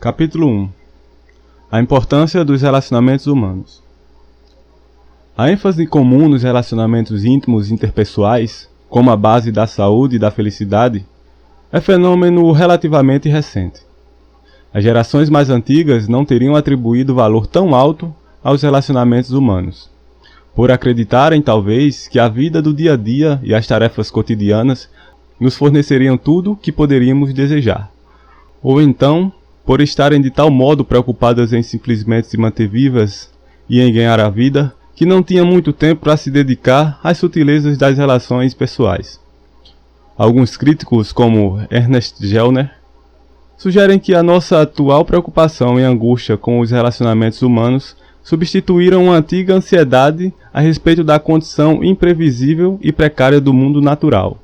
Capítulo 1. A importância dos relacionamentos humanos. A ênfase comum nos relacionamentos íntimos e interpessoais, como a base da saúde e da felicidade, é fenômeno relativamente recente. As gerações mais antigas não teriam atribuído valor tão alto aos relacionamentos humanos, por acreditarem, talvez, que a vida do dia a dia e as tarefas cotidianas nos forneceriam tudo o que poderíamos desejar. Ou então, por estarem de tal modo preocupadas em simplesmente se manter vivas e em ganhar a vida, que não tinham muito tempo para se dedicar às sutilezas das relações pessoais. Alguns críticos, como Ernest Gellner, sugerem que a nossa atual preocupação e angústia com os relacionamentos humanos substituíram uma antiga ansiedade a respeito da condição imprevisível e precária do mundo natural.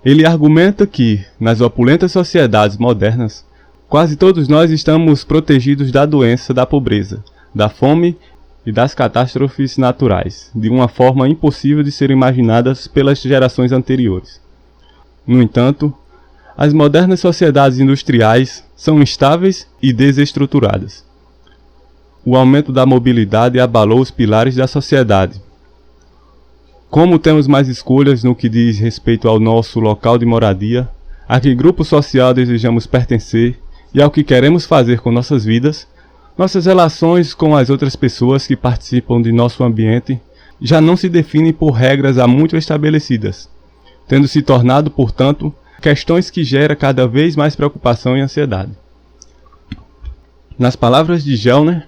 Ele argumenta que, nas opulentas sociedades modernas, quase todos nós estamos protegidos da doença, da pobreza, da fome e das catástrofes naturais, de uma forma impossível de ser imaginadas pelas gerações anteriores. No entanto, as modernas sociedades industriais são instáveis e desestruturadas. O aumento da mobilidade abalou os pilares da sociedade. Como temos mais escolhas no que diz respeito ao nosso local de moradia, a que grupo social desejamos pertencer e ao que queremos fazer com nossas vidas, nossas relações com as outras pessoas que participam de nosso ambiente já não se definem por regras há muito estabelecidas, tendo se tornado, portanto, questões que geram cada vez mais preocupação e ansiedade. Nas palavras de Gellner,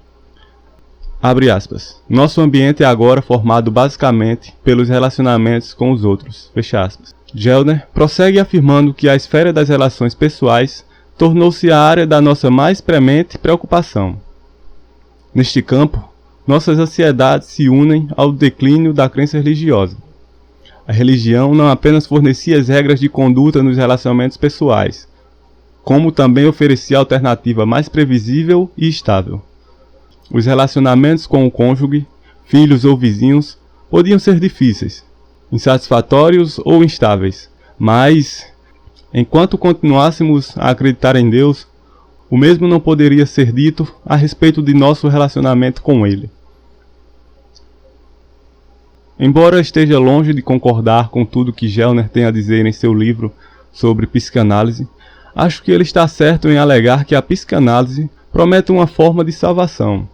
abre aspas, nosso ambiente é agora formado basicamente pelos relacionamentos com os outros, fecha aspas. Gellner prossegue afirmando que a esfera das relações pessoais tornou-se a área da nossa mais premente preocupação. Neste campo, nossas ansiedades se unem ao declínio da crença religiosa. A religião não apenas fornecia as regras de conduta nos relacionamentos pessoais, como também oferecia a alternativa mais previsível e estável. Os relacionamentos com o cônjuge, filhos ou vizinhos podiam ser difíceis, insatisfatórios ou instáveis, mas, enquanto continuássemos a acreditar em Deus, o mesmo não poderia ser dito a respeito de nosso relacionamento com Ele. Embora esteja longe de concordar com tudo que Gellner tem a dizer em seu livro sobre psicanálise, acho que ele está certo em alegar que a psicanálise promete uma forma de salvação,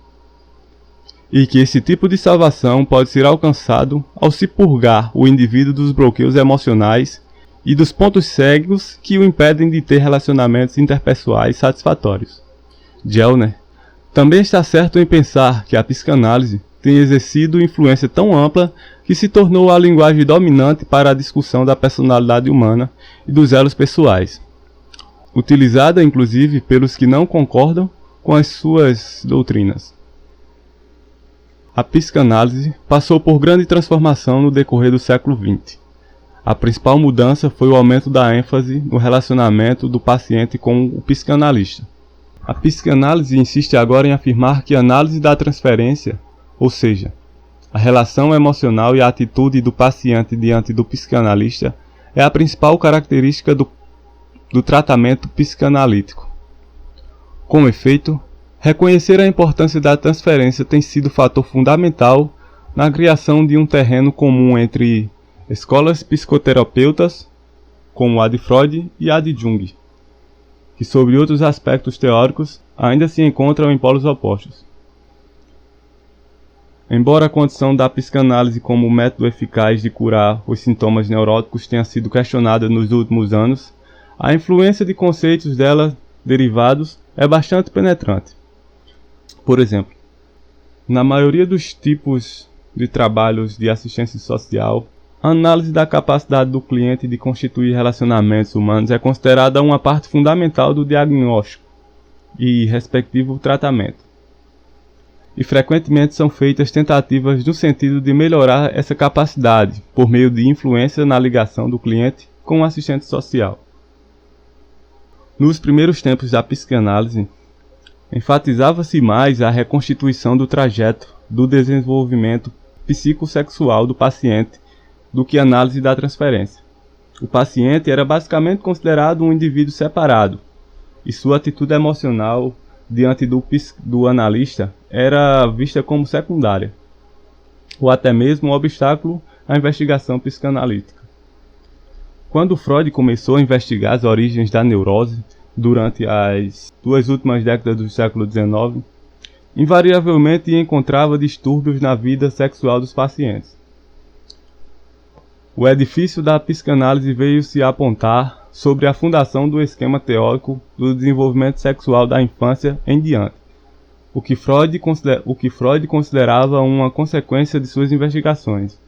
e que esse tipo de salvação pode ser alcançado ao se purgar o indivíduo dos bloqueios emocionais e dos pontos cegos que o impedem de ter relacionamentos interpessoais satisfatórios. Gellner também está certo em pensar que a psicanálise tem exercido influência tão ampla que se tornou a linguagem dominante para a discussão da personalidade humana e dos elos pessoais, utilizada inclusive pelos que não concordam com as suas doutrinas. A psicanálise passou por grande transformação no decorrer do século XX. A principal mudança foi o aumento da ênfase no relacionamento do paciente com o psicanalista. A psicanálise insiste agora em afirmar que a análise da transferência, ou seja, a relação emocional e a atitude do paciente diante do psicanalista, é a principal característica do tratamento psicanalítico. Com efeito, reconhecer a importância da transferência tem sido fator fundamental na criação de um terreno comum entre escolas psicoterapeutas, como a de Freud e a de Jung, que sobre outros aspectos teóricos ainda se encontram em polos opostos. Embora a condição da psicanálise como método eficaz de curar os sintomas neuróticos tenha sido questionada nos últimos anos, a influência de conceitos dela derivados é bastante penetrante. Por exemplo, na maioria dos tipos de trabalhos de assistência social, a análise da capacidade do cliente de constituir relacionamentos humanos é considerada uma parte fundamental do diagnóstico e respectivo tratamento. E frequentemente são feitas tentativas no sentido de melhorar essa capacidade por meio de influência na ligação do cliente com o assistente social. Nos primeiros tempos da psicanálise, enfatizava-se mais a reconstituição do trajeto do desenvolvimento psicossexual do paciente do que a análise da transferência. O paciente era basicamente considerado um indivíduo separado, e sua atitude emocional diante do analista era vista como secundária, ou até mesmo um obstáculo à investigação psicanalítica. Quando Freud começou a investigar as origens da neurose durante as 2 últimas décadas do século XIX, invariavelmente encontrava distúrbios na vida sexual dos pacientes. O edifício da psicanálise veio se apontar sobre a fundação do esquema teórico do desenvolvimento sexual da infância em diante, o que Freud considerava uma consequência de suas investigações.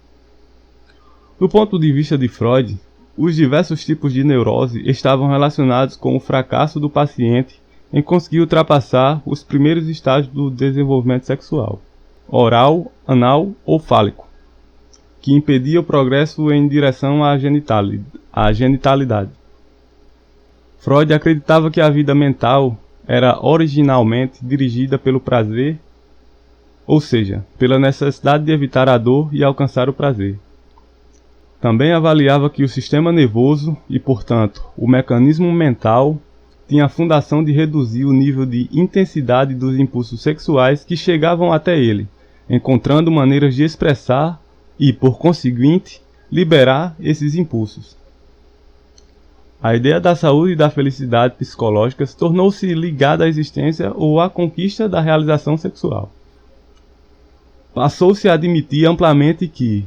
Do ponto de vista de Freud, os diversos tipos de neurose estavam relacionados com o fracasso do paciente em conseguir ultrapassar os primeiros estágios do desenvolvimento sexual, oral, anal ou fálico, que impedia o progresso em direção à genitalidade. Freud acreditava que a vida mental era originalmente dirigida pelo prazer, ou seja, pela necessidade de evitar a dor e alcançar o prazer. Também avaliava que o sistema nervoso e, portanto, o mecanismo mental tinha a fundação de reduzir o nível de intensidade dos impulsos sexuais que chegavam até ele, encontrando maneiras de expressar e, por conseguinte, liberar esses impulsos. A ideia da saúde e da felicidade psicológicas tornou-se ligada à existência ou à conquista da realização sexual. Passou-se a admitir amplamente que,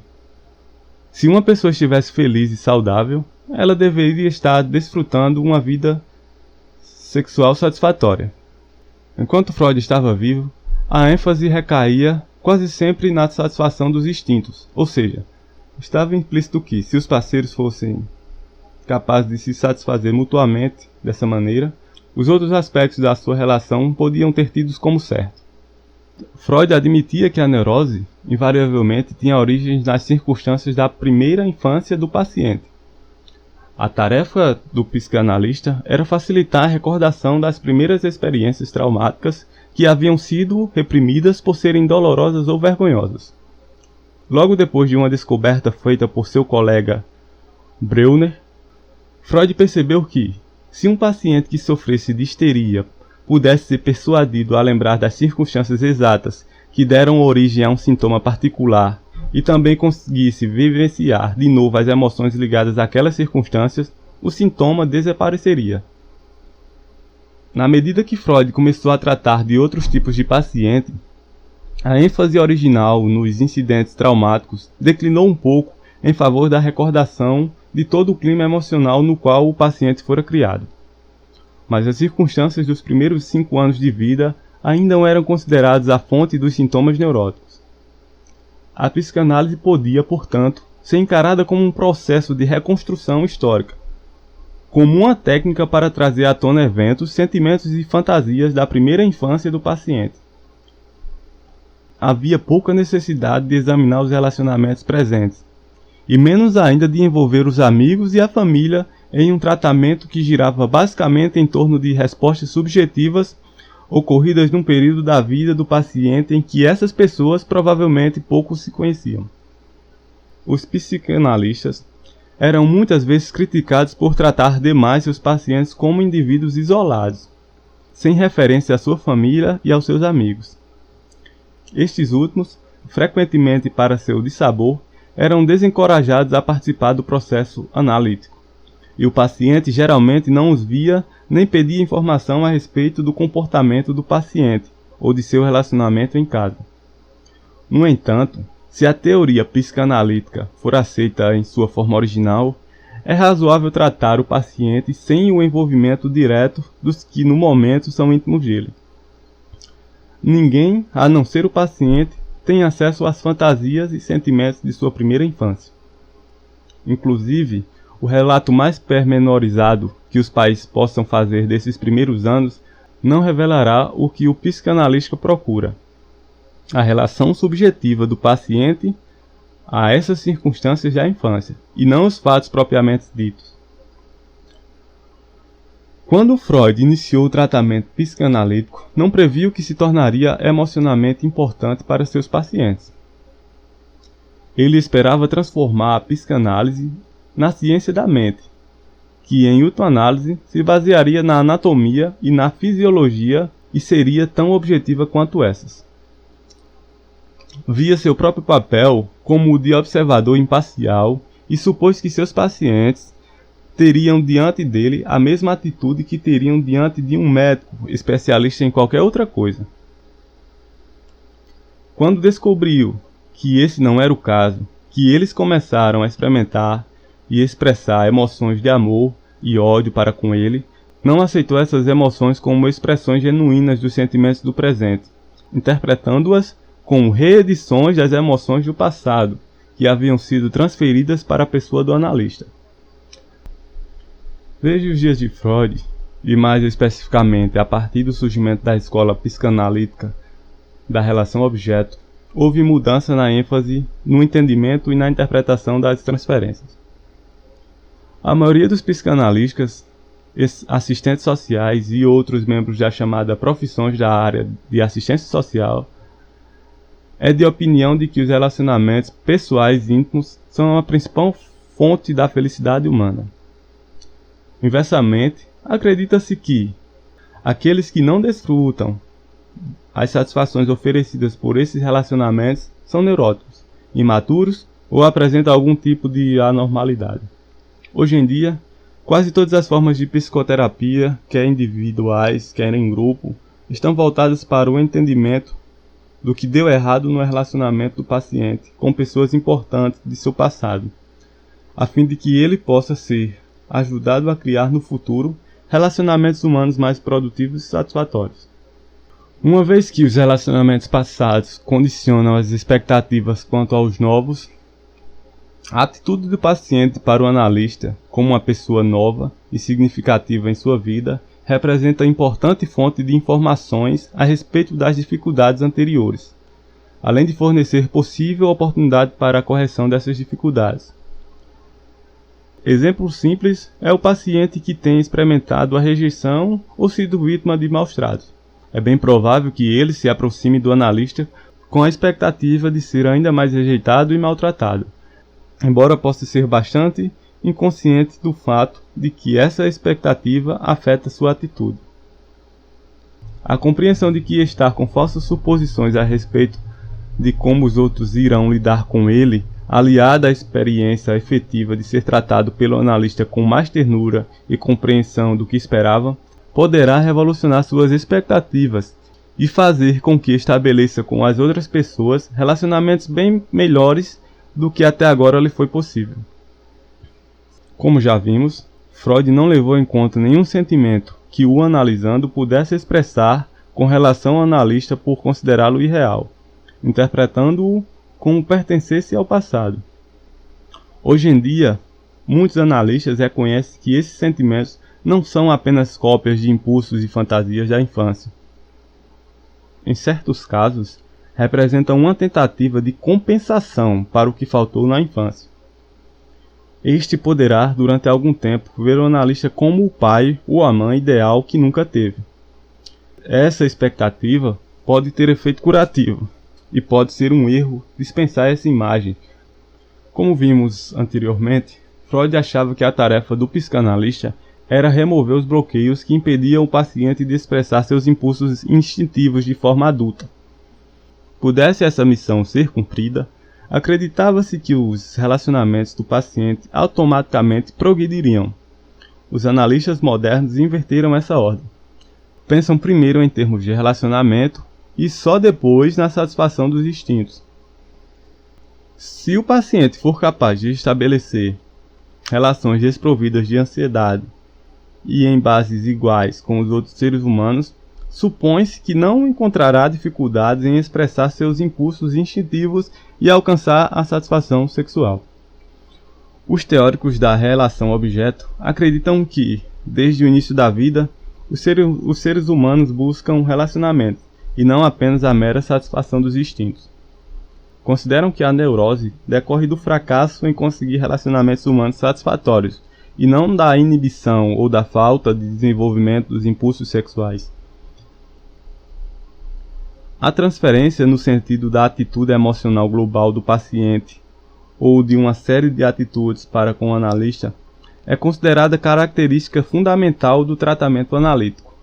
se uma pessoa estivesse feliz e saudável, ela deveria estar desfrutando uma vida sexual satisfatória. Enquanto Freud estava vivo, a ênfase recaía quase sempre na satisfação dos instintos, ou seja, estava implícito que, se os parceiros fossem capazes de se satisfazer mutuamente dessa maneira, os outros aspectos da sua relação podiam ter tidos como certo. Freud admitia que a neurose, invariavelmente, tinha origens nas circunstâncias da primeira infância do paciente. A tarefa do psicanalista era facilitar a recordação das primeiras experiências traumáticas que haviam sido reprimidas por serem dolorosas ou vergonhosas. Logo depois de uma descoberta feita por seu colega Breuner, Freud percebeu que, se um paciente que sofresse de histeria pudesse ser persuadido a lembrar das circunstâncias exatas que deram origem a um sintoma particular e também conseguisse vivenciar de novo as emoções ligadas àquelas circunstâncias, o sintoma desapareceria. Na medida que Freud começou a tratar de outros tipos de paciente, a ênfase original nos incidentes traumáticos declinou um pouco em favor da recordação de todo o clima emocional no qual o paciente fora criado. Mas as circunstâncias dos primeiros 5 anos de vida ainda não eram consideradas a fonte dos sintomas neuróticos. A psicanálise podia, portanto, ser encarada como um processo de reconstrução histórica, como uma técnica para trazer à tona eventos, sentimentos e fantasias da primeira infância do paciente. Havia pouca necessidade de examinar os relacionamentos presentes, e menos ainda de envolver os amigos e a família em um tratamento que girava basicamente em torno de respostas subjetivas ocorridas num período da vida do paciente em que essas pessoas provavelmente pouco se conheciam. Os psicanalistas eram muitas vezes criticados por tratar demais seus pacientes como indivíduos isolados, sem referência à sua família e aos seus amigos. Estes últimos, frequentemente para seu dissabor, eram desencorajados a participar do processo analítico, e o paciente geralmente não os via nem pedia informação a respeito do comportamento do paciente ou de seu relacionamento em casa. No entanto, se a teoria psicanalítica for aceita em sua forma original, é razoável tratar o paciente sem o envolvimento direto dos que no momento são íntimos dele. Ninguém, a não ser o paciente, tem acesso às fantasias e sentimentos de sua primeira infância. Inclusive, o relato mais pormenorizado que os pais possam fazer desses primeiros anos não revelará o que o psicanalista procura: a relação subjetiva do paciente a essas circunstâncias da infância, e não os fatos propriamente ditos. Quando Freud iniciou o tratamento psicanalítico, não previu que se tornaria emocionalmente importante para seus pacientes. Ele esperava transformar a psicanálise na ciência da mente, que em última análise se basearia na anatomia e na fisiologia e seria tão objetiva quanto essas. Via seu próprio papel como o de observador imparcial e supôs que seus pacientes teriam diante dele a mesma atitude que teriam diante de um médico especialista em qualquer outra coisa. Quando descobriu que esse não era o caso, que eles começaram a experimentar e expressar emoções de amor e ódio para com ele, não aceitou essas emoções como expressões genuínas dos sentimentos do presente, interpretando-as como reedições das emoções do passado, que haviam sido transferidas para a pessoa do analista. Desde os dias de Freud, e mais especificamente a partir do surgimento da escola psicanalítica da relação objeto, houve mudança na ênfase, no entendimento e na interpretação das transferências. A maioria dos psicanalistas, assistentes sociais e outros membros da chamada profissões da área de assistência social é de opinião de que os relacionamentos pessoais íntimos são a principal fonte da felicidade humana. Inversamente, acredita-se que aqueles que não desfrutam as satisfações oferecidas por esses relacionamentos são neuróticos, imaturos ou apresentam algum tipo de anormalidade. Hoje em dia, quase todas as formas de psicoterapia, quer individuais, quer em grupo, estão voltadas para o entendimento do que deu errado no relacionamento do paciente com pessoas importantes de seu passado, a fim de que ele possa ser ajudado a criar no futuro relacionamentos humanos mais produtivos e satisfatórios. Uma vez que os relacionamentos passados condicionam as expectativas quanto aos novos, a atitude do paciente para o analista, como uma pessoa nova e significativa em sua vida, representa importante fonte de informações a respeito das dificuldades anteriores, além de fornecer possível oportunidade para a correção dessas dificuldades. Exemplo simples é o paciente que tem experimentado a rejeição ou sido vítima de maus-tratos. É bem provável que ele se aproxime do analista com a expectativa de ser ainda mais rejeitado e maltratado, embora possa ser bastante inconsciente do fato de que essa expectativa afeta sua atitude. A compreensão de que estar com falsas suposições a respeito de como os outros irão lidar com ele, aliada à experiência efetiva de ser tratado pelo analista com mais ternura e compreensão do que esperava, poderá revolucionar suas expectativas e fazer com que estabeleça com as outras pessoas relacionamentos bem melhores do que até agora lhe foi possível. Como já vimos, Freud não levou em conta nenhum sentimento que o analisando pudesse expressar com relação ao analista por considerá-lo irreal, interpretando-o como pertencesse ao passado. Hoje em dia, muitos analistas reconhecem que esses sentimentos não são apenas cópias de impulsos e fantasias da infância. Em certos casos, representam uma tentativa de compensação para o que faltou na infância. Este poderá, durante algum tempo, ver o analista como o pai ou a mãe ideal que nunca teve. Essa expectativa pode ter efeito curativo, e pode ser um erro dispensar essa imagem. Como vimos anteriormente, Freud achava que a tarefa do psicanalista era remover os bloqueios que impediam o paciente de expressar seus impulsos instintivos de forma adulta. Pudesse essa missão ser cumprida, acreditava-se que os relacionamentos do paciente automaticamente progrediriam. Os analistas modernos inverteram essa ordem. Pensam primeiro em termos de relacionamento e só depois na satisfação dos instintos. Se o paciente for capaz de estabelecer relações desprovidas de ansiedade e em bases iguais com os outros seres humanos, supõe-se que não encontrará dificuldades em expressar seus impulsos instintivos e alcançar a satisfação sexual. Os teóricos da relação objeto acreditam que, desde o início da vida, os seres humanos buscam relacionamento, e não apenas a mera satisfação dos instintos. Consideram que a neurose decorre do fracasso em conseguir relacionamentos humanos satisfatórios, e não da inibição ou da falta de desenvolvimento dos impulsos sexuais. A transferência no sentido da atitude emocional global do paciente ou de uma série de atitudes para com o analista é considerada característica fundamental do tratamento analítico.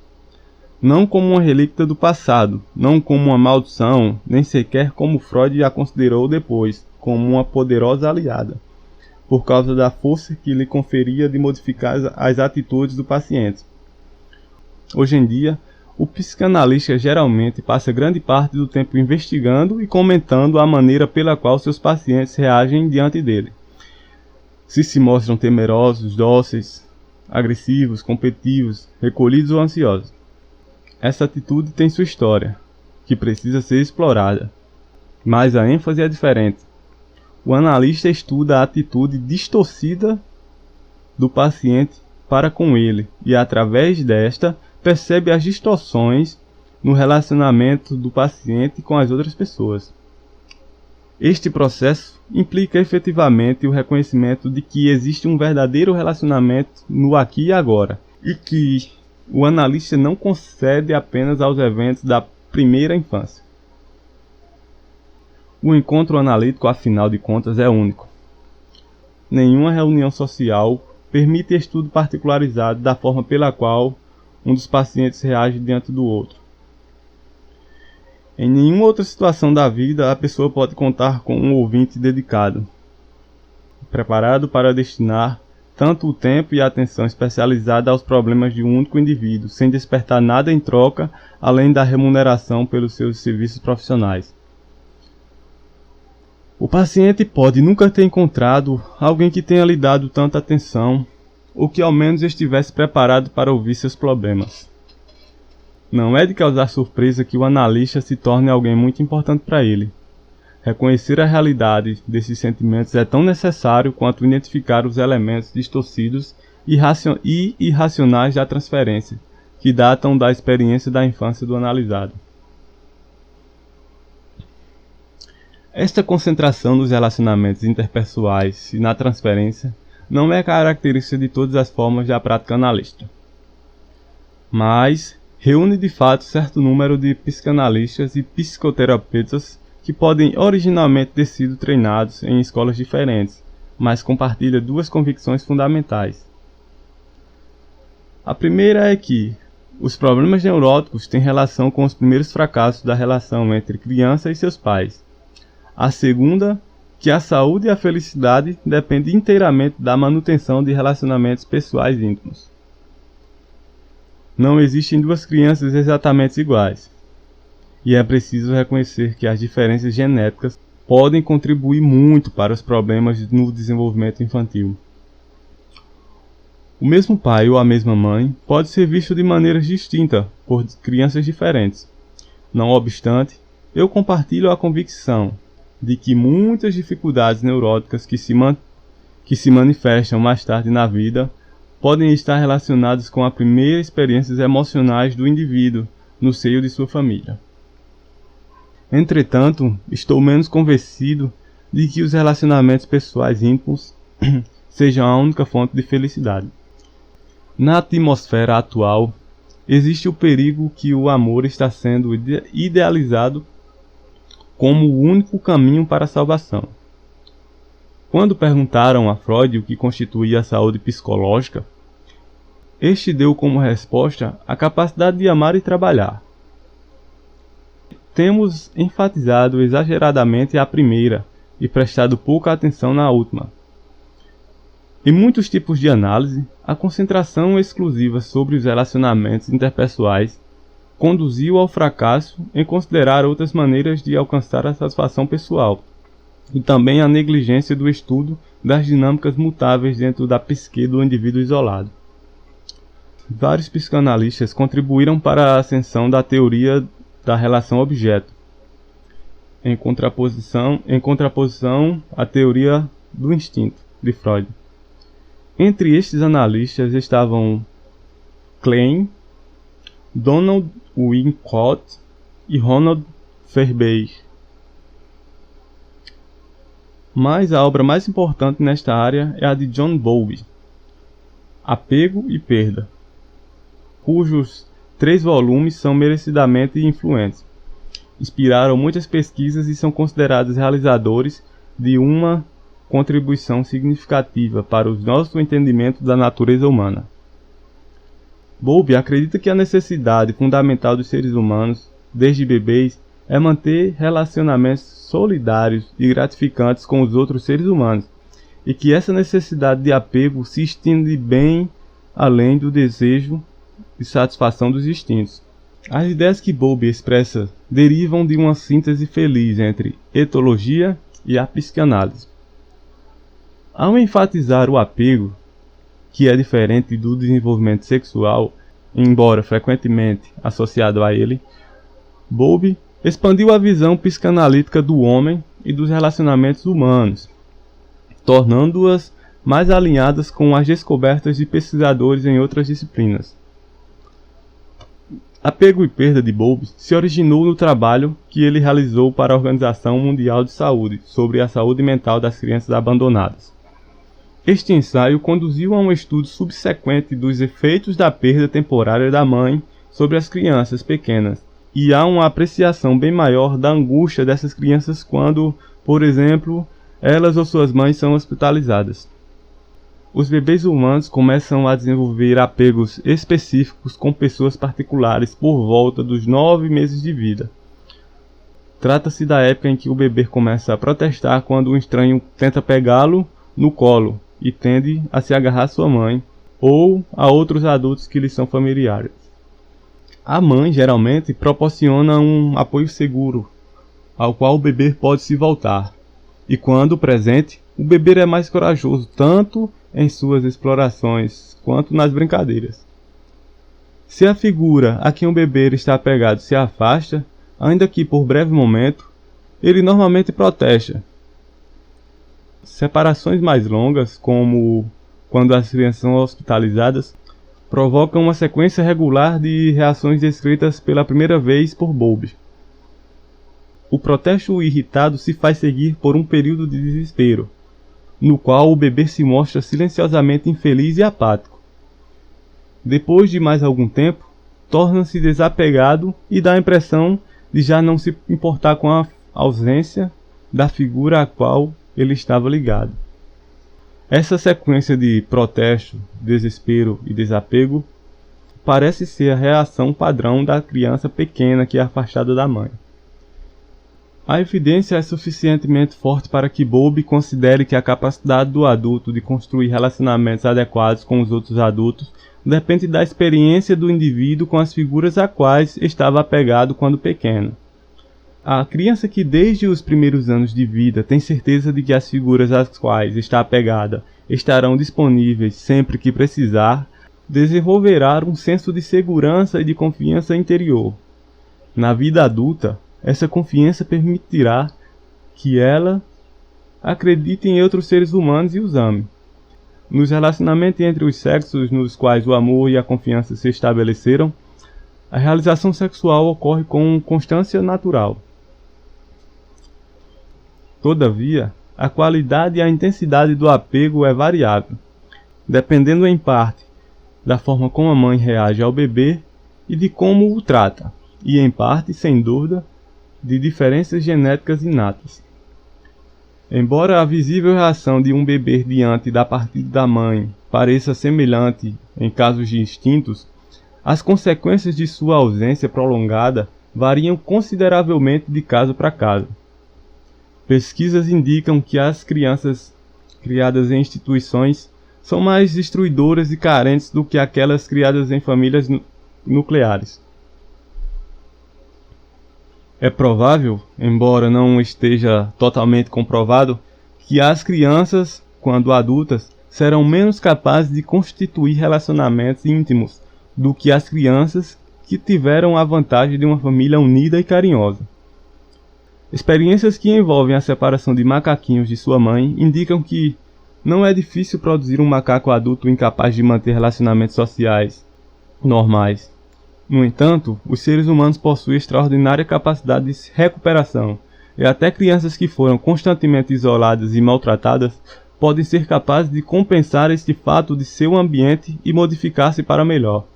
Não como uma relíquia do passado, não como uma maldição, nem sequer como Freud a considerou depois, como uma poderosa aliada, por causa da força que lhe conferia de modificar as atitudes do paciente. Hoje em dia, o psicanalista geralmente passa grande parte do tempo investigando e comentando a maneira pela qual seus pacientes reagem diante dele. Se mostram temerosos, dóceis, agressivos, competitivos, recolhidos ou ansiosos. Essa atitude tem sua história, que precisa ser explorada, mas a ênfase é diferente. O analista estuda a atitude distorcida do paciente para com ele e, através desta, percebe as distorções no relacionamento do paciente com as outras pessoas. Este processo implica efetivamente o reconhecimento de que existe um verdadeiro relacionamento no aqui e agora, e que o analista não concede apenas aos eventos da primeira infância. O encontro analítico, afinal de contas, é único. Nenhuma reunião social permite estudo particularizado da forma pela qual um dos pacientes reage diante do outro. Em nenhuma outra situação da vida a pessoa pode contar com um ouvinte dedicado, preparado para destinar tanto o tempo e a atenção especializada aos problemas de um único indivíduo, sem despertar nada em troca, além da remuneração pelos seus serviços profissionais. O paciente pode nunca ter encontrado alguém que tenha lhe dado tanta atenção, ou que ao menos estivesse preparado para ouvir seus problemas. Não é de causar surpresa que o analista se torne alguém muito importante para ele. Reconhecer a realidade desses sentimentos é tão necessário quanto identificar os elementos distorcidos e irracionais da transferência, que datam da experiência da infância do analisado. Esta concentração nos relacionamentos interpessoais e na transferência não é característica de todas as formas da prática analítica, mas reúne de fato certo número de psicanalistas e psicoterapeutas que podem originalmente ter sido treinados em escolas diferentes, mas compartilha duas convicções fundamentais. A primeira é que os problemas neuróticos têm relação com os primeiros fracassos da relação entre criança e seus pais. A segunda, que a saúde e a felicidade dependem inteiramente da manutenção de relacionamentos pessoais íntimos. Não existem duas crianças exatamente iguais, e é preciso reconhecer que as diferenças genéticas podem contribuir muito para os problemas no desenvolvimento infantil. O mesmo pai ou a mesma mãe pode ser visto de maneiras distintas por crianças diferentes. Não obstante, eu compartilho a convicção de que muitas dificuldades neuróticas que se manifestam mais tarde na vida podem estar relacionadas com as primeiras experiências emocionais do indivíduo no seio de sua família. Entretanto, estou menos convencido de que os relacionamentos pessoais íntimos sejam a única fonte de felicidade. Na atmosfera atual, existe o perigo que o amor está sendo idealizado como o único caminho para a salvação. Quando perguntaram a Freud o que constituía a saúde psicológica, este deu como resposta a capacidade de amar e trabalhar. Temos enfatizado exageradamente a primeira e prestado pouca atenção na última. Em muitos tipos de análise, a concentração exclusiva sobre os relacionamentos interpessoais conduziu ao fracasso em considerar outras maneiras de alcançar a satisfação pessoal, e também a negligência do estudo das dinâmicas mutáveis dentro da psique do indivíduo isolado. Vários psicanalistas contribuíram para a ascensão da teoria da relação objeto, em contraposição à teoria do instinto, de Freud. Entre estes analistas estavam Klein, Donald Winnicott e Ronald Fairbairn. Mas a obra mais importante nesta área é a de John Bowlby, Apego e Perda, cujos 3 volumes são merecidamente influentes. Inspiraram muitas pesquisas e são considerados realizadores de uma contribuição significativa para o nosso entendimento da natureza humana. Bowlby acredita que a necessidade fundamental dos seres humanos, desde bebês, é manter relacionamentos solidários e gratificantes com os outros seres humanos, e que essa necessidade de apego se estende bem além do desejo de satisfação dos instintos. As ideias que Bowlby expressa derivam de uma síntese feliz entre etologia e a psicanálise. Ao enfatizar o apego, que é diferente do desenvolvimento sexual, embora frequentemente associado a ele, Bowlby expandiu a visão psicanalítica do homem e dos relacionamentos humanos, tornando-as mais alinhadas com as descobertas de pesquisadores em outras disciplinas. Apego e perda de Bowlby se originou no trabalho que ele realizou para a Organização Mundial de Saúde sobre a saúde mental das crianças abandonadas. Este ensaio conduziu a um estudo subsequente dos efeitos da perda temporária da mãe sobre as crianças pequenas, e há uma apreciação bem maior da angústia dessas crianças quando, por exemplo, elas ou suas mães são hospitalizadas. Os bebês humanos começam a desenvolver apegos específicos com pessoas particulares por volta dos 9 meses de vida. Trata-se da época em que o bebê começa a protestar quando um estranho tenta pegá-lo no colo e tende a se agarrar à sua mãe ou a outros adultos que lhe são familiares. A mãe geralmente proporciona um apoio seguro, ao qual o bebê pode se voltar, e quando presente, o bebê é mais corajoso tanto em suas explorações quanto nas brincadeiras. Se a figura a quem o bebê está apegado se afasta, ainda que por breve momento, ele normalmente protesta. Separações mais longas, como quando as crianças são hospitalizadas, provocam uma sequência regular de reações descritas pela primeira vez por Bowlby. O protesto irritado se faz seguir por um período de desespero, no qual o bebê se mostra silenciosamente infeliz e apático. Depois de mais algum tempo, torna-se desapegado e dá a impressão de já não se importar com a ausência da figura à qual ele estava ligado. Essa sequência de protesto, desespero e desapego parece ser a reação padrão da criança pequena que é afastada da mãe. A evidência é suficientemente forte para que Bowlby considere que a capacidade do adulto de construir relacionamentos adequados com os outros adultos depende da experiência do indivíduo com as figuras a quais estava apegado quando pequeno. A criança que desde os primeiros anos de vida tem certeza de que as figuras às quais está apegada estarão disponíveis sempre que precisar, desenvolverá um senso de segurança e de confiança interior. Na vida adulta, essa confiança permitirá que ela acredite em outros seres humanos e os ame. Nos relacionamentos entre os sexos nos quais o amor e a confiança se estabeleceram, a realização sexual ocorre com constância natural. Todavia, a qualidade e a intensidade do apego é variável, dependendo em parte da forma como a mãe reage ao bebê e de como o trata, e em parte, sem dúvida, de diferenças genéticas inatas. Embora a visível reação de um bebê diante da partida da mãe pareça semelhante em casos distintos, as consequências de sua ausência prolongada variam consideravelmente de caso para caso. Pesquisas indicam que as crianças criadas em instituições são mais destruidoras e carentes do que aquelas criadas em famílias nucleares. É provável, embora não esteja totalmente comprovado, que as crianças, quando adultas, serão menos capazes de constituir relacionamentos íntimos do que as crianças que tiveram a vantagem de uma família unida e carinhosa. Experiências que envolvem a separação de macaquinhos de sua mãe indicam que não é difícil produzir um macaco adulto incapaz de manter relacionamentos sociais normais. No entanto, os seres humanos possuem extraordinária capacidade de recuperação, e até crianças que foram constantemente isoladas e maltratadas podem ser capazes de compensar este fato de seu ambiente e modificar-se para melhor.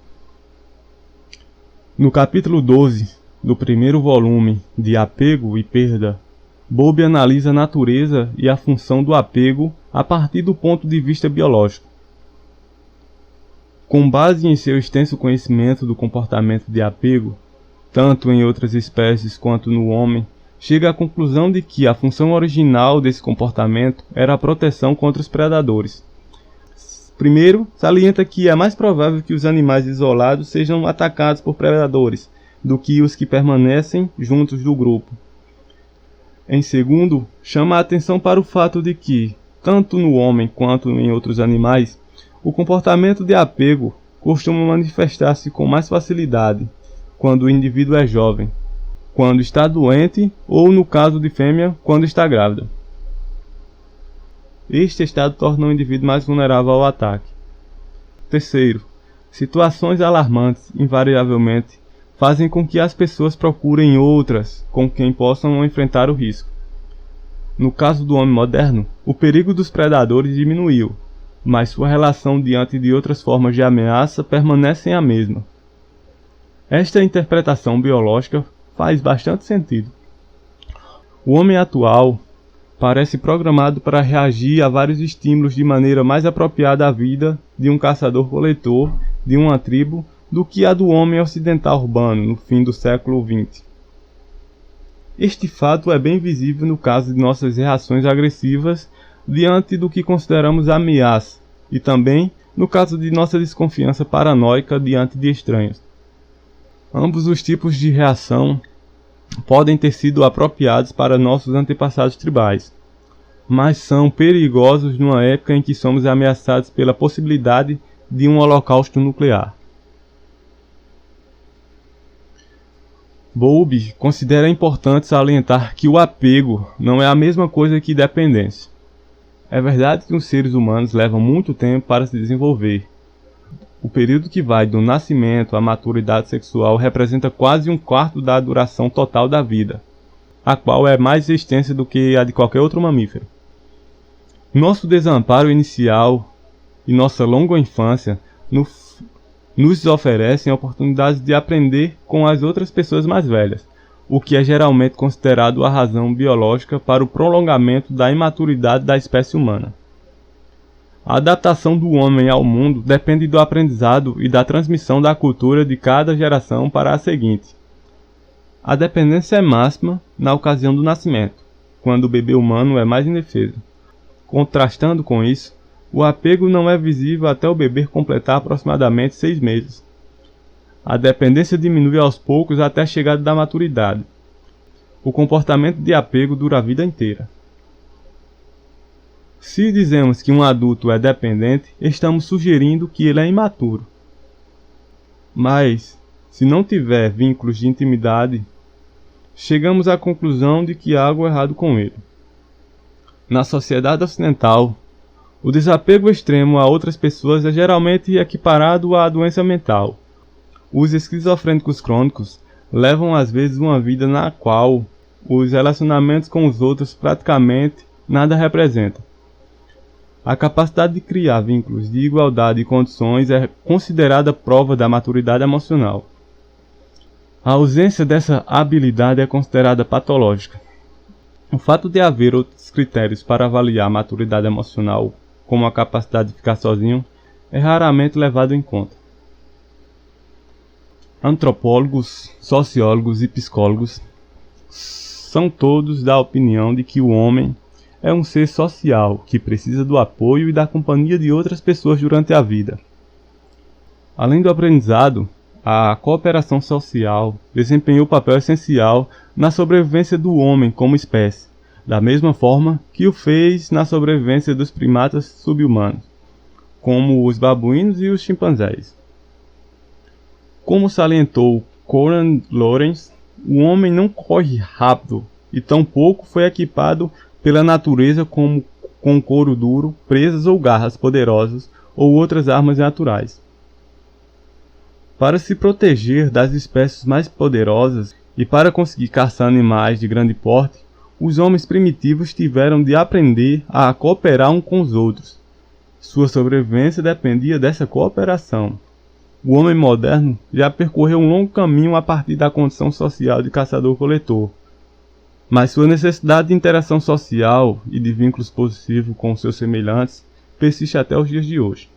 No capítulo 12 do primeiro volume de Apego e Perda, Bowlby analisa a natureza e a função do apego a partir do ponto de vista biológico. Com base em seu extenso conhecimento do comportamento de apego, tanto em outras espécies quanto no homem, chega à conclusão de que a função original desse comportamento era a proteção contra os predadores. Primeiro, salienta que é mais provável que os animais isolados sejam atacados por predadores do que os que permanecem juntos do grupo. Em segundo, chama a atenção para o fato de que, tanto no homem quanto em outros animais, o comportamento de apego costuma manifestar-se com mais facilidade quando o indivíduo é jovem, quando está doente ou, no caso de fêmea, quando está grávida. Este estado torna o indivíduo mais vulnerável ao ataque. Terceiro, situações alarmantes, invariavelmente, fazem com que as pessoas procurem outras com quem possam enfrentar o risco. No caso do homem moderno, o perigo dos predadores diminuiu, mas sua relação diante de outras formas de ameaça permanece a mesma. Esta interpretação biológica faz bastante sentido. O homem atual parece programado para reagir a vários estímulos de maneira mais apropriada à vida de um caçador-coletor de uma tribo do que a do homem ocidental urbano no fim do século XX. Este fato é bem visível no caso de nossas reações agressivas diante do que consideramos ameaça e também no caso de nossa desconfiança paranoica diante de estranhos. Ambos os tipos de reação podem ter sido apropriados para nossos antepassados tribais, mas são perigosos numa época em que somos ameaçados pela possibilidade de um holocausto nuclear. Bowlby considera importante salientar que o apego não é a mesma coisa que dependência. É verdade que os seres humanos levam muito tempo para se desenvolver. O período que vai do nascimento à maturidade sexual representa quase um quarto da duração total da vida, a qual é mais extensa do que a de qualquer outro mamífero. Nosso desamparo inicial e nossa longa infância nos oferecem oportunidades de aprender com as outras pessoas mais velhas, o que é geralmente considerado a razão biológica para o prolongamento da imaturidade da espécie humana. A adaptação do homem ao mundo depende do aprendizado e da transmissão da cultura de cada geração para a seguinte. A dependência é máxima na ocasião do nascimento, quando o bebê humano é mais indefeso. Contrastando com isso, o apego não é visível até o bebê completar aproximadamente 6 meses. A dependência diminui aos poucos até a chegada da maturidade. O comportamento de apego dura a vida inteira. Se dizemos que um adulto é dependente, estamos sugerindo que ele é imaturo. Mas, se não tiver vínculos de intimidade, chegamos à conclusão de que há algo errado com ele. Na sociedade ocidental, o desapego extremo a outras pessoas é geralmente equiparado à doença mental. Os esquizofrênicos crônicos levam às vezes uma vida na qual os relacionamentos com os outros praticamente nada representam. A capacidade de criar vínculos de igualdade e condições é considerada prova da maturidade emocional. A ausência dessa habilidade é considerada patológica. O fato de haver outros critérios para avaliar a maturidade emocional, como a capacidade de ficar sozinho, é raramente levado em conta. Antropólogos, sociólogos e psicólogos são todos da opinião de que o homem é um ser social que precisa do apoio e da companhia de outras pessoas durante a vida. Além do aprendizado, a cooperação social desempenhou papel essencial na sobrevivência do homem como espécie, da mesma forma que o fez na sobrevivência dos primatas subhumanos, como os babuínos e os chimpanzés. Como salientou Conrad Lorenz, o homem não corre rápido e tampouco foi equipado pela natureza com couro duro, presas ou garras poderosas ou outras armas naturais. Para se proteger das espécies mais poderosas e para conseguir caçar animais de grande porte, os homens primitivos tiveram de aprender a cooperar uns com os outros. Sua sobrevivência dependia dessa cooperação. O homem moderno já percorreu um longo caminho a partir da condição social de caçador-coletor. mas sua necessidade de interação social e de vínculos positivos com seus semelhantes persiste até os dias de hoje.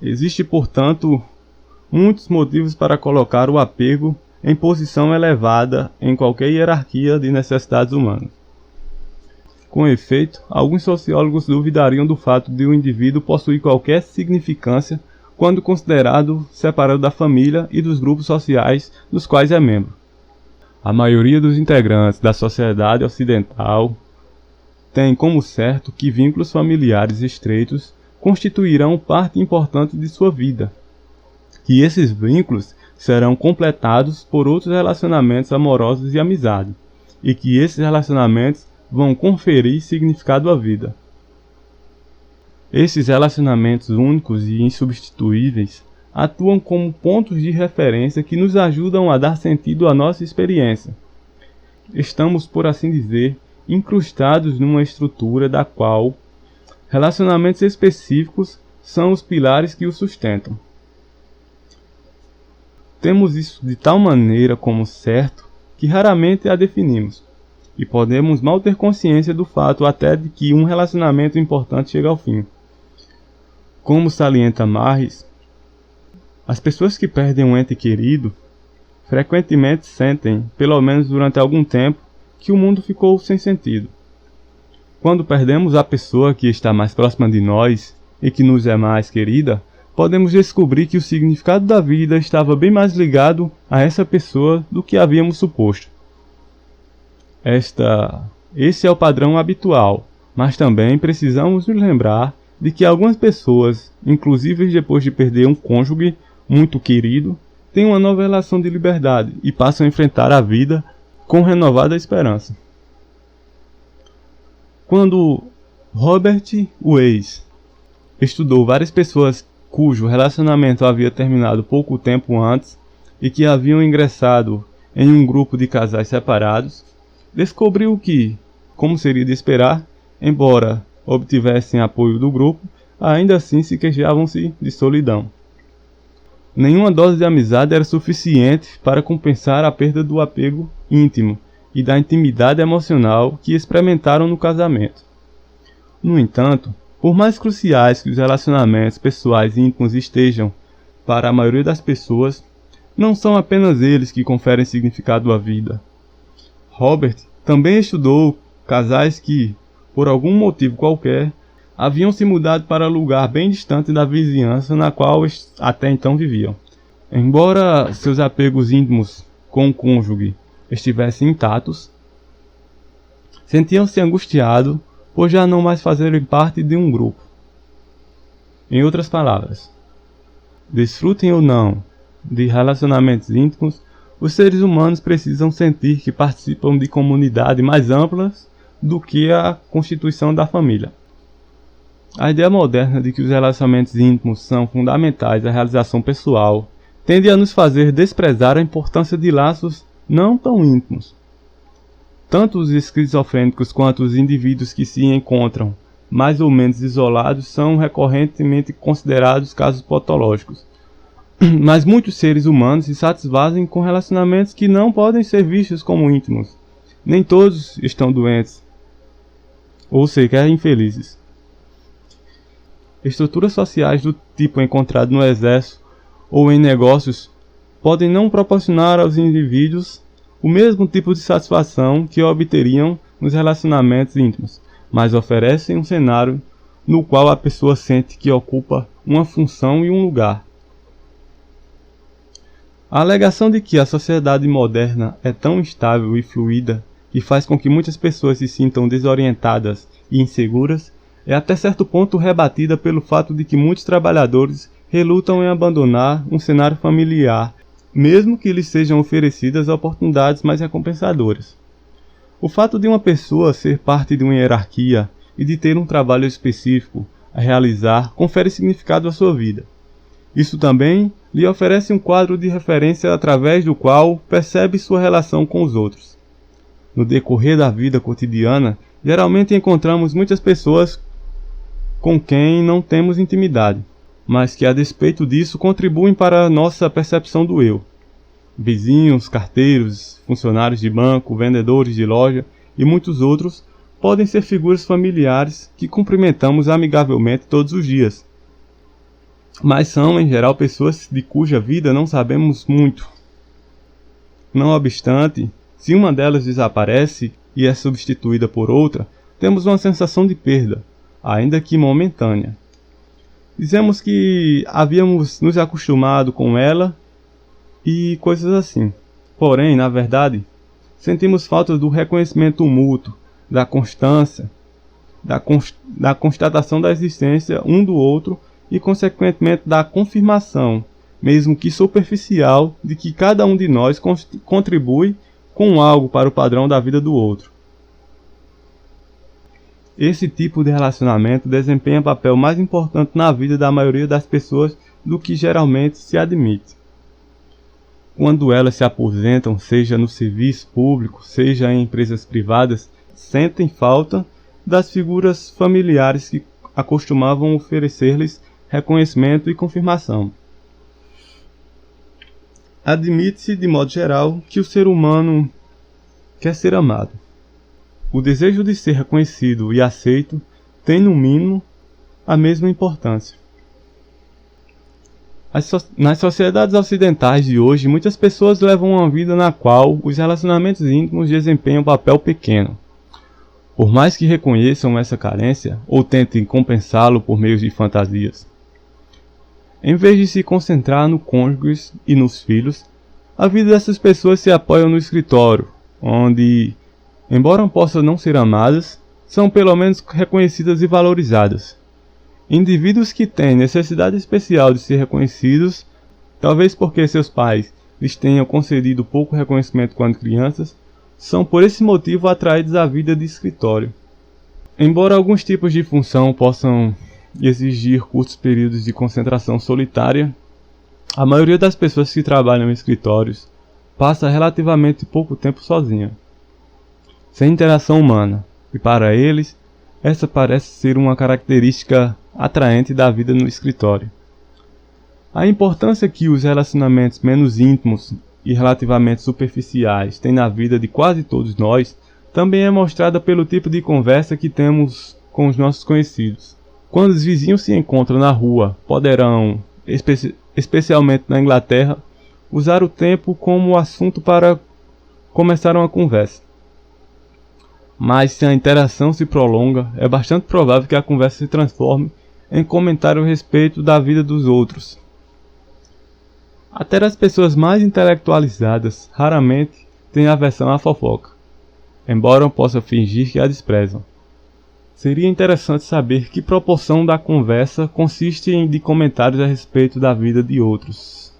Existe, portanto, muitos motivos para colocar o apego em posição elevada em qualquer hierarquia de necessidades humanas. Com efeito, alguns sociólogos duvidariam do fato de um indivíduo possuir qualquer significância quando considerado separado da família e dos grupos sociais dos quais é membro. A maioria dos integrantes da sociedade ocidental tem como certo que vínculos familiares estreitos constituirão parte importante de sua vida, que esses vínculos serão completados por outros relacionamentos amorosos e amizade, e que esses relacionamentos vão conferir significado à vida. Esses relacionamentos únicos e insubstituíveis atuam como pontos de referência que nos ajudam a dar sentido à nossa experiência. Estamos, por assim dizer, incrustados numa estrutura da qual relacionamentos específicos são os pilares que o sustentam. Temos isso de tal maneira como certo que raramente a definimos, e podemos mal ter consciência do fato até de que um relacionamento importante chega ao fim. Como salienta Marris, as pessoas que perdem um ente querido frequentemente sentem, pelo menos durante algum tempo, que o mundo ficou sem sentido. Quando perdemos a pessoa que está mais próxima de nós e que nos é mais querida, podemos descobrir que o significado da vida estava bem mais ligado a essa pessoa do que havíamos suposto. Esse é o padrão habitual, mas também precisamos nos lembrar de que algumas pessoas, inclusive depois de perder um cônjuge muito querido, têm uma nova relação de liberdade e passam a enfrentar a vida com renovada esperança. Quando Robert Weiss estudou várias pessoas cujo relacionamento havia terminado pouco tempo antes e que haviam ingressado em um grupo de casais separados, descobriu que, como seria de esperar, embora obtivessem apoio do grupo, ainda assim se queixavam-se de solidão. Nenhuma dose de amizade era suficiente para compensar a perda do apego íntimo e da intimidade emocional que experimentaram no casamento. No entanto, por mais cruciais que os relacionamentos pessoais íntimos estejam para a maioria das pessoas, não são apenas eles que conferem significado à vida. Robert também estudou casais que, por algum motivo qualquer, haviam se mudado para lugar bem distante da vizinhança na qual até então viviam. Embora seus apegos íntimos com o cônjuge estivessem intactos, sentiam-se angustiados por já não mais fazerem parte de um grupo. Em outras palavras, desfrutem ou não de relacionamentos íntimos, os seres humanos precisam sentir que participam de comunidades mais amplas do que a constituição da família. A ideia moderna de que os relacionamentos íntimos são fundamentais à realização pessoal tende a nos fazer desprezar a importância de laços não tão íntimos. Tanto os esquizofrênicos quanto os indivíduos que se encontram mais ou menos isolados são recorrentemente considerados casos patológicos. Mas muitos seres humanos se satisfazem com relacionamentos que não podem ser vistos como íntimos. Nem todos estão doentes, ou sequer infelizes. Estruturas sociais do tipo encontrado no exército ou em negócios podem não proporcionar aos indivíduos o mesmo tipo de satisfação que obteriam nos relacionamentos íntimos, mas oferecem um cenário no qual a pessoa sente que ocupa uma função e um lugar. A alegação de que a sociedade moderna é tão instável e fluida que faz com que muitas pessoas se sintam desorientadas e inseguras é até certo ponto rebatida pelo fato de que muitos trabalhadores relutam em abandonar um cenário familiar, mesmo que lhes sejam oferecidas oportunidades mais recompensadoras. O fato de uma pessoa ser parte de uma hierarquia e de ter um trabalho específico a realizar confere significado à sua vida. Isso também lhe oferece um quadro de referência através do qual percebe sua relação com os outros. No decorrer da vida cotidiana, geralmente encontramos muitas pessoas com quem não temos intimidade, mas que a despeito disso contribuem para a nossa percepção do eu. Vizinhos, carteiros, funcionários de banco, vendedores de loja e muitos outros podem ser figuras familiares que cumprimentamos amigavelmente todos os dias. Mas são, em geral, pessoas de cuja vida não sabemos muito. Não obstante, se uma delas desaparece e é substituída por outra, temos uma sensação de perda, ainda que momentânea. Dizemos que havíamos nos acostumado com ela e coisas assim. Porém, na verdade, sentimos falta do reconhecimento mútuo, da constância, da constatação da existência um do outro e, consequentemente, da confirmação, mesmo que superficial, de que cada um de nós contribui com algo para o padrão da vida do outro. Esse tipo de relacionamento desempenha papel mais importante na vida da maioria das pessoas do que geralmente se admite. Quando elas se aposentam, seja no serviço público, seja em empresas privadas, sentem falta das figuras familiares que acostumavam oferecer-lhes reconhecimento e confirmação. Admite-se, de modo geral, que o ser humano quer ser amado. O desejo de ser reconhecido e aceito tem, no mínimo, a mesma importância. Nas sociedades ocidentais de hoje, muitas pessoas levam uma vida na qual os relacionamentos íntimos desempenham um papel pequeno. Por mais que reconheçam essa carência ou tentem compensá-lo por meio de fantasias. Em vez de se concentrar no cônjuge e nos filhos, a vida dessas pessoas se apoia no escritório, onde, embora possam não ser amadas, são pelo menos reconhecidas e valorizadas. Indivíduos que têm necessidade especial de ser reconhecidos, talvez porque seus pais lhes tenham concedido pouco reconhecimento quando crianças, são por esse motivo atraídos à vida de escritório. Embora alguns tipos de função possam exigir curtos períodos de concentração solitária, a maioria das pessoas que trabalham em escritórios passa relativamente pouco tempo sozinha, sem interação humana, e para eles, essa parece ser uma característica atraente da vida no escritório. A importância que os relacionamentos menos íntimos e relativamente superficiais têm na vida de quase todos nós também é mostrada pelo tipo de conversa que temos com os nossos conhecidos. Quando os vizinhos se encontram na rua, poderão, especialmente na Inglaterra, usar o tempo como assunto para começar uma conversa. Mas se a interação se prolonga, é bastante provável que a conversa se transforme em comentário a respeito da vida dos outros. Até as pessoas mais intelectualizadas raramente têm aversão à fofoca, embora possam fingir que a desprezam. Seria interessante saber que proporção da conversa consiste de comentários a respeito da vida de outros,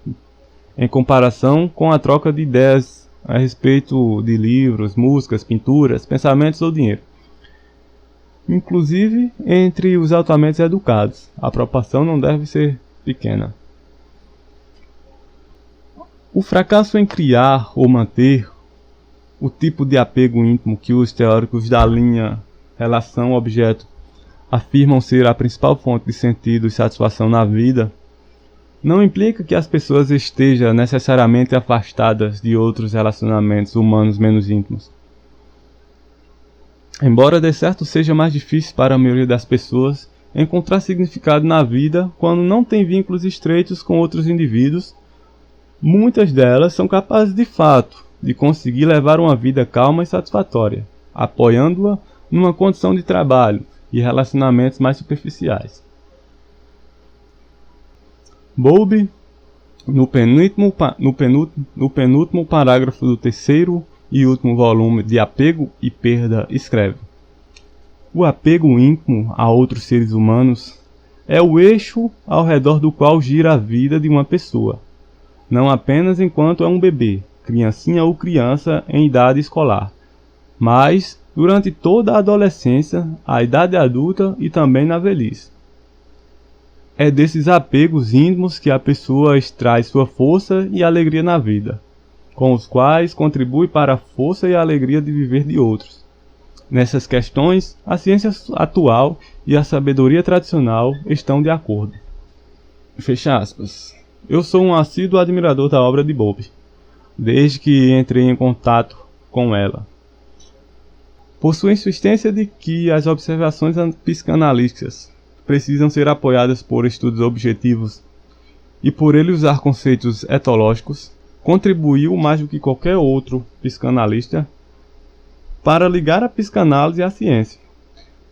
em comparação com a troca de ideias a respeito de livros, músicas, pinturas, pensamentos ou dinheiro. Inclusive, entre os altamente educados, a proporção não deve ser pequena. O fracasso em criar ou manter o tipo de apego íntimo que os teóricos da linha relação-objeto afirmam ser a principal fonte de sentido e satisfação na vida, não implica que as pessoas estejam necessariamente afastadas de outros relacionamentos humanos menos íntimos. Embora de certo seja mais difícil para a maioria das pessoas encontrar significado na vida quando não tem vínculos estreitos com outros indivíduos, muitas delas são capazes de fato de conseguir levar uma vida calma e satisfatória, apoiando-a numa condição de trabalho e relacionamentos mais superficiais. Bowlby, no penúltimo parágrafo do terceiro e último volume de Apego e Perda, escreve: o apego íntimo a outros seres humanos é o eixo ao redor do qual gira a vida de uma pessoa, não apenas enquanto é um bebê, criancinha ou criança em idade escolar, mas durante toda a adolescência, a idade adulta e também na velhice. É desses apegos íntimos que a pessoa extrai sua força e alegria na vida, com os quais contribui para a força e a alegria de viver de outros. Nessas questões, a ciência atual e a sabedoria tradicional estão de acordo. Fecha aspas. Eu sou um assíduo admirador da obra de Bowlby. desde que entrei em contato com ela. Por sua insistência de que as observações psicanalíticas precisam ser apoiadas por estudos objetivos e por ele usar conceitos etológicos, contribuiu mais do que qualquer outro psicanalista para ligar a psicanálise à ciência.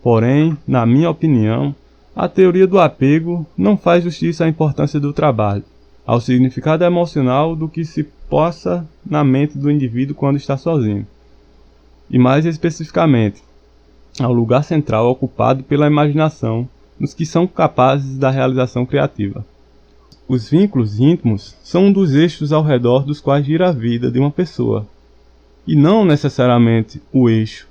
Porém, na minha opinião, a teoria do apego não faz justiça à importância do trabalho, ao significado emocional do que se possa na mente do indivíduo quando está sozinho, e mais especificamente, ao lugar central ocupado pela imaginação nos que são capazes da realização criativa. Os vínculos íntimos são um dos eixos ao redor dos quais gira a vida de uma pessoa, e não necessariamente o eixo